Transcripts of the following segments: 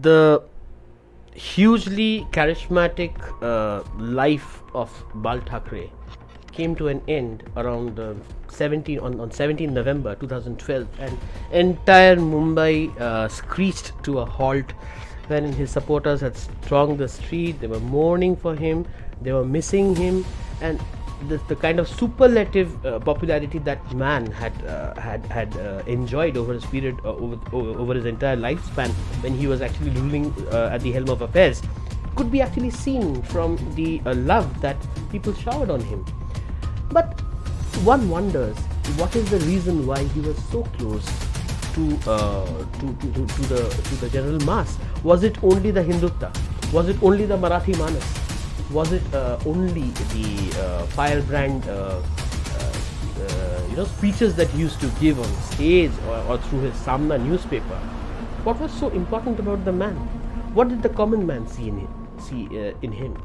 the hugely charismatic life of Bal Thackeray came to an end around 17 November 2012, and entire Mumbai screeched to a halt when his supporters had thronged the street. They were mourning for him, they were missing him, and the kind of superlative popularity that man had enjoyed over his period over his entire lifespan when he was actually ruling at the helm of affairs could be actually seen from the love that people showered on him. But one wonders, what is the reason why he was so close to the general mass? Was it only the Hindutva? Was it only the Marathi Manas? Was it only the firebrand speeches that he used to give on stage or through his Samna newspaper? What was so important about the man? What did the common man see in him?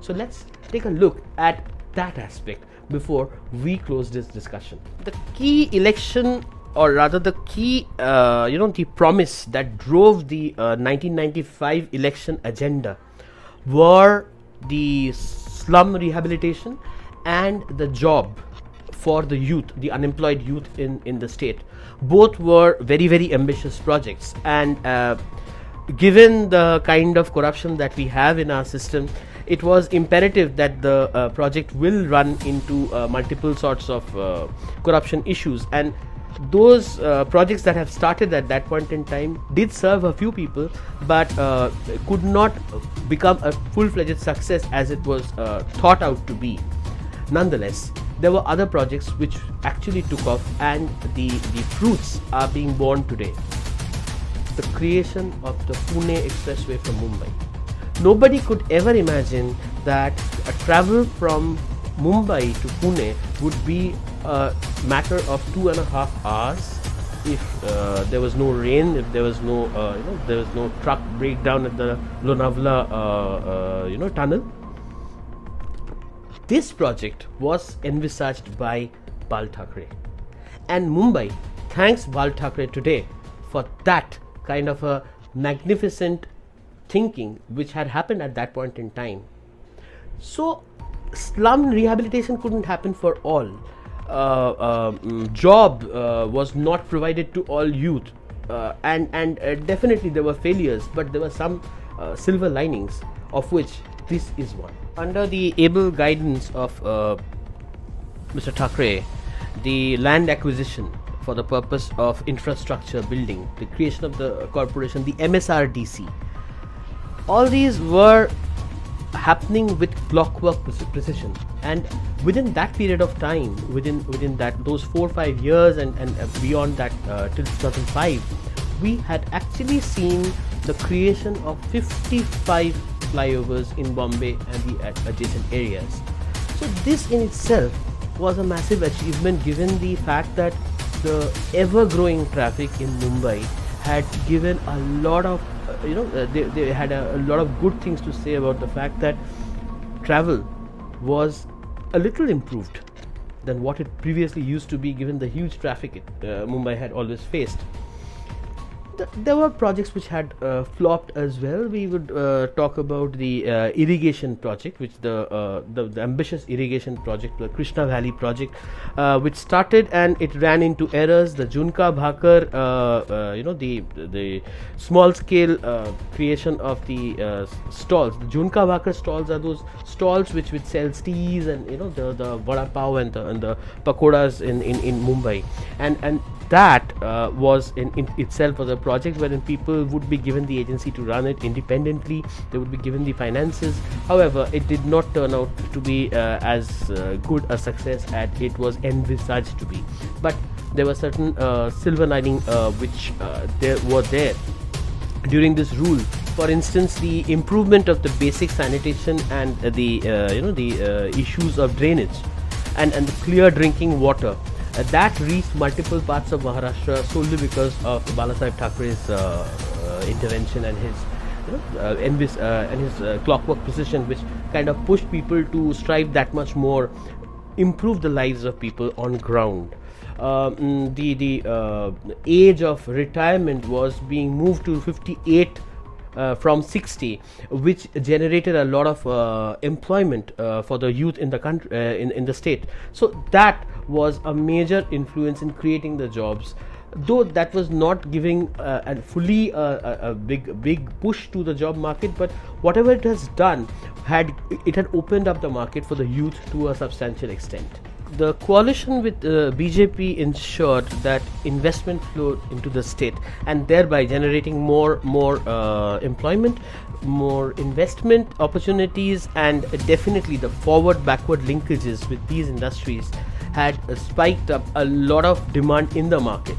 So let's take a look at that aspect before we close this discussion. The key election, or rather the key the promise that drove the 1995 election agenda were the slum rehabilitation and the job for the youth, the unemployed youth in the state. Both were very, very ambitious projects, and given the kind of corruption that we have in our system, it was imperative that the project will run into multiple sorts of corruption issues, and those projects that have started at that point in time did serve a few people, but could not become a full-fledged success as it was thought out to be. Nonetheless, there were other projects which actually took off, and the fruits are being born today. The creation of the Pune Expressway from Mumbai. Nobody could ever imagine that a travel from Mumbai to Pune would be a matter of 2.5 hours if there was no rain, if there was no there was no truck breakdown at the Lonavala tunnel. This project was envisaged by Bal Thackeray, and Mumbai thanks Bal Thackeray today for that kind of a magnificent thinking which had happened at that point in time. So slum rehabilitation couldn't happen for all. Job was not provided to all youth, and definitely there were failures, but there were some silver linings, of which this is one. Under the able guidance of Mr. Thackeray, the land acquisition for the purpose of infrastructure building, the creation of the corporation, the MSRDC, all these were happening with clockwork precision, and within that period of time, within that those 4 or 5 years and beyond that till 2005, we had actually seen the creation of 55 flyovers in Bombay and the adjacent areas. So this in itself was a massive achievement, given the fact that the ever-growing traffic in Mumbai had given a lot of they had a lot of good things to say about the fact that travel was a little improved than what it previously used to be, given the huge traffic Mumbai had always faced. There were projects which had flopped as well. We would talk about the irrigation project, which the ambitious irrigation project, the Krishna Valley project, which started and it ran into errors. The Junka Bhakar, the small scale creation of the stalls. The Junka Bhakar stalls are those stalls which sells teas and the vada pav and the pakoras in Mumbai, and that was in itself was a project wherein people would be given the agency to run it independently. They would be given the finances. However, it did not turn out to be as good a success as it was envisaged to be. But there were certain silver lining which were there during this rule. For instance, the improvement of the basic sanitation and the issues of drainage and the clear drinking water. That reached multiple parts of Maharashtra solely because of Balasaheb Thakeray's intervention and his clockwork precision, which kind of pushed people to strive that much more, improve the lives of people on ground. The age of retirement was being moved to 58 from 60, which generated a lot of employment for the youth in the country, in the state. So that was a major influence in creating the jobs, though that was not giving a fully a big push to the job market, but whatever it has done had opened up the market for the youth to a substantial extent. The coalition with BJP ensured that investment flowed into the state, and thereby generating more employment, more investment opportunities, and definitely the forward backward linkages with these industries had spiked up a lot of demand in the market.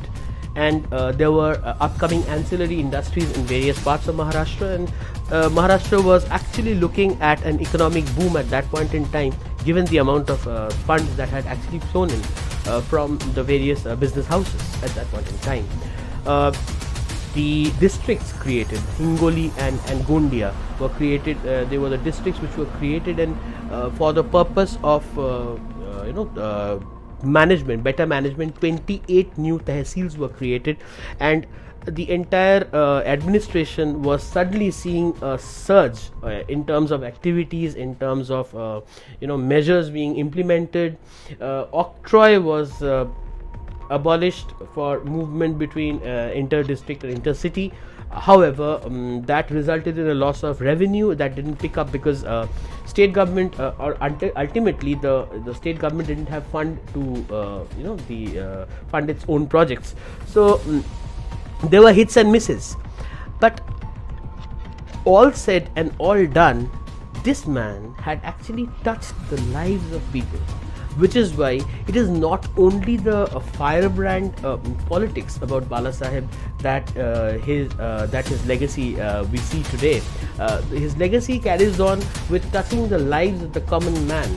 And there were upcoming ancillary industries in various parts of Maharashtra, and Maharashtra was actually looking at an economic boom at that point in time, given the amount of funds that had actually flown in from the various business houses at that point in time. The districts created, Hingoli and Gondia were created. They were the districts which were created, and for the purpose of management, better management, 28 new tehsils were created, and the entire administration was suddenly seeing a surge in terms of activities, in terms of measures being implemented. Octroi was abolished for movement between inter-district and intercity. However, that resulted in a loss of revenue that didn't pick up because state government ultimately the state government didn't have fund to fund its own projects. So there were hits and misses, but all said and all done, this man had actually touched the lives of people, which is why it is not only the firebrand politics about Balasaheb that his legacy we see today. His legacy carries on with touching the lives of the common man,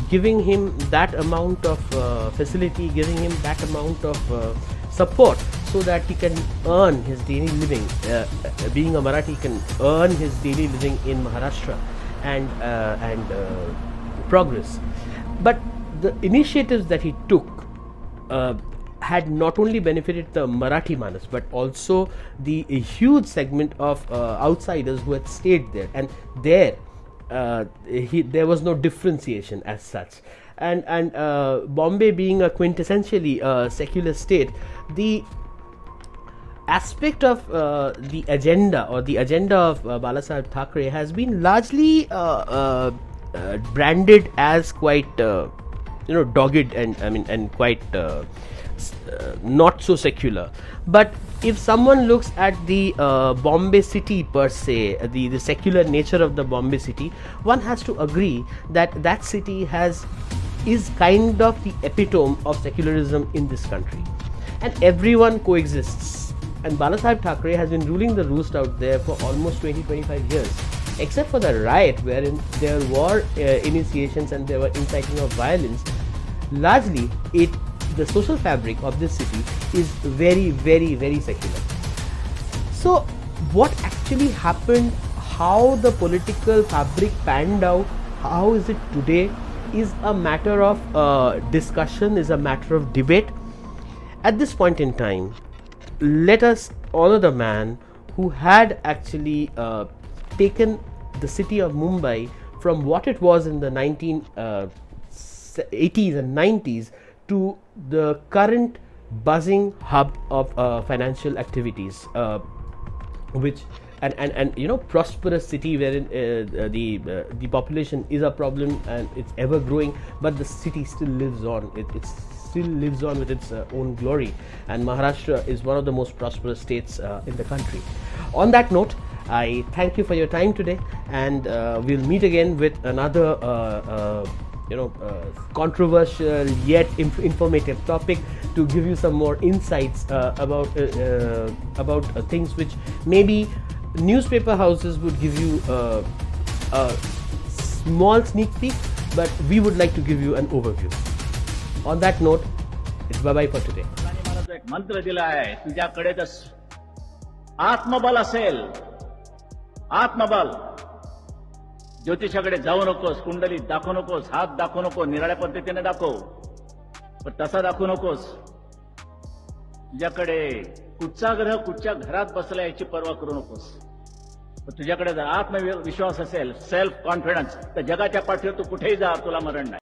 giving him that amount of facility, giving him that amount of support, so that he can earn his daily living. Being a Marathi, he can earn his daily living in Maharashtra and progress. But the initiatives that he took had not only benefited the Marathi Manas, but also the huge segment of outsiders who had stayed there, and there was no differentiation as such. And Bombay being a quintessentially secular state, the aspect of the agenda of Balasaheb Thackeray has been largely branded as quite dogged and quite not so secular. But if someone looks at the Bombay city per se, the secular nature of the Bombay city, one has to agree that that city is kind of the epitome of secularism in this country, and everyone coexists. And Balasaheb Thackeray has been ruling the roost out there for almost 20-25 years. Except for the riot wherein there were initiations and there were inciting of violence, largely the social fabric of this city is very, very, very secular. So what actually happened, how the political fabric panned out, how is it today, is a matter of discussion, is a matter of debate. At this point in time, let us honor the man who had actually taken the city of Mumbai from what it was in the 1980s and 90s to the current buzzing hub of financial activities, which and prosperous city wherein the population is a problem and it's ever growing, but the city still lives on. It still lives on with its own glory, and Maharashtra is one of the most prosperous states in the country. On that note, I thank you for your time today, and we'll meet again with another controversial yet informative topic to give you some more insights about things which maybe newspaper houses would give you a small sneak peek, but we would like to give you an overview. On that note, it's bye-bye for today. एक मंत्र दिला आहे, तुझ्याकडे जर आत्मबल असेल, आत्मबल, ज्योतिषाकडे जाऊ नकोस, कुंडली दाखवू नकोस, हात दाखवू नको, निराळ्या पद्धतीने दाखव, पण तसा दाखवू नकोस. तुझ्याकडे कुठचा ग्रह कुठच्या घरात बसला याची पर्वा करू नकोस. तुझ्याकडे जर आत्मविश्वास असेल, सेल्फ कॉन्फिडन्स, तर जगाच्या पाठीवर तू कुठेही जा, तुला मरण नाही.